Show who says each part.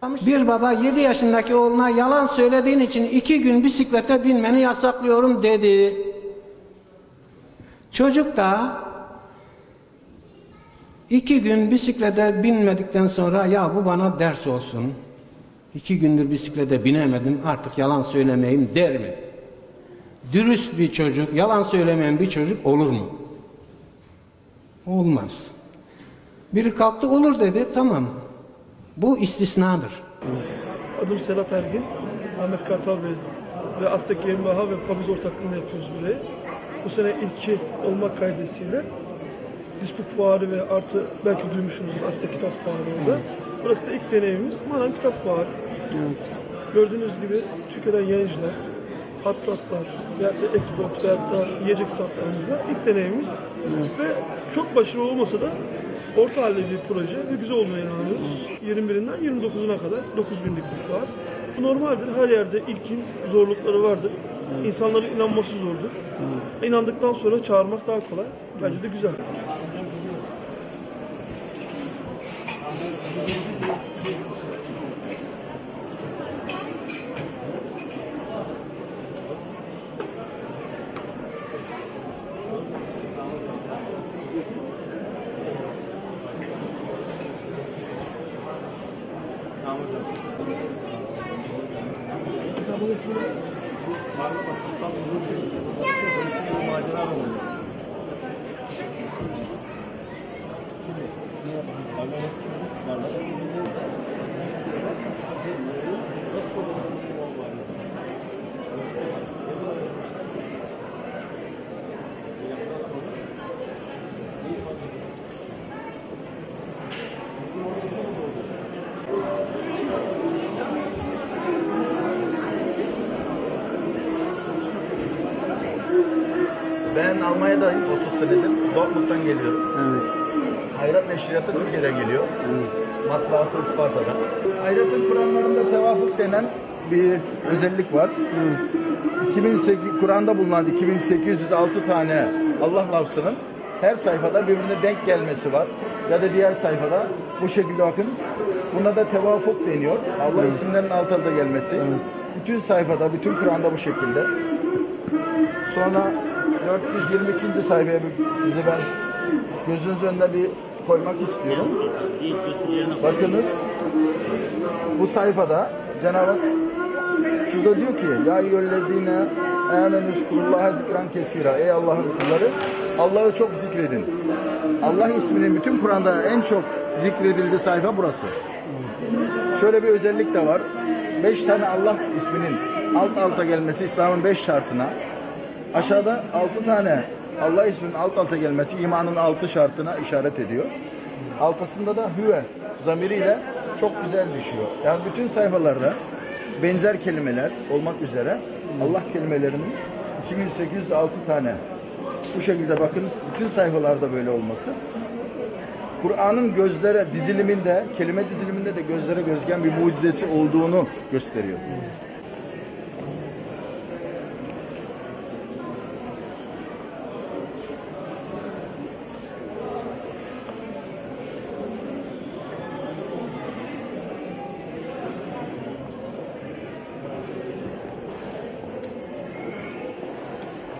Speaker 1: Bir baba 7 yaşındaki oğluna yalan söylediğin için 2 gün bisiklete binmeni yasaklıyorum dedi. Çocuk da 2 gün bisiklete binmedikten sonra ya bu bana ders olsun. 2 gündür bisiklete binemedim, artık yalan söylemeyeyim der mi? Dürüst bir çocuk, yalan söylemeyen bir çocuk olur mu? Olmaz. Biri kalktı olur dedi, tamam. Bu istisnadır.
Speaker 2: Adım Serhat Ergin, Ahmet Kartal Bey ve Aztek GmbH ve Fabiz ortaklığını yapıyoruz burayı. Bu sene ilki olmak kaydesiyle Dispuk Fuarı ve artı belki duymuşsunuzdur Aztek Kitap Fuarı orada. Burası da ilk deneyimimiz. Manan Kitap Fuarı. Gördüğünüz gibi Türkiye'den yayıncılar, hattatlar veyahut da export veyahut da yiyecek statlarımızla ilk deneyimimiz. Ve çok başarılı olmasa da orta halli bir proje ve güzel olduğuna inanıyoruz. 21'inden 29'una kadar 9 günlük bir fuar. Bu normaldir. Her yerde ilkin zorlukları vardır. İnsanların inanması zordur. İnandıktan sonra çağırmak daha kolay. Bence de güzel.
Speaker 3: Ben Almanya'dayım 30 senedir. Dortmund'dan geliyorum.
Speaker 1: Evet.
Speaker 3: Hayrat Neşriyatı Türkiye'den geliyor. Matbaası Isparta'da. Hayrat'ın Kur'anlarında tevafuk denen bir özellik var. 2008 Kur'an'da bulunan 2806 tane Allah lafzının her sayfada birbirine denk gelmesi var. Ya da diğer sayfada bu şekilde bakın. Buna da tevafuk deniyor. Allah isimlerinin alt alta gelmesi. Bütün sayfada, bütün Kur'an'da bu şekilde. Sonra 422. sayfaya sizi ben gözünüz önüne bir koymak istiyorum. Bakınız bu sayfada Cenab-ı Hak şurada diyor ki ya eyyühellezine amenüzkurullaha zikran kesira. Ey Allah'ın kulları Allah'ı çok zikredin. Allah isminin bütün Kur'an'da en çok zikredildiği sayfa burası. Şöyle bir özellik de var. 5 tane Allah isminin alt alta gelmesi İslam'ın 5 şartına. Aşağıda 6 tane Allah isminin alt alta gelmesi imanın 6 şartına işaret ediyor. Altısında da hüve zamiriyle çok güzel düşüyor. Yani bütün sayfalarda benzer kelimeler olmak üzere Allah kelimelerinin 2806 tane bu şekilde bakın bütün sayfalarda böyle olması. Kur'an'ın gözlere diziliminde, kelime diziliminde de gözlere gözüken bir mucizesi olduğunu gösteriyor.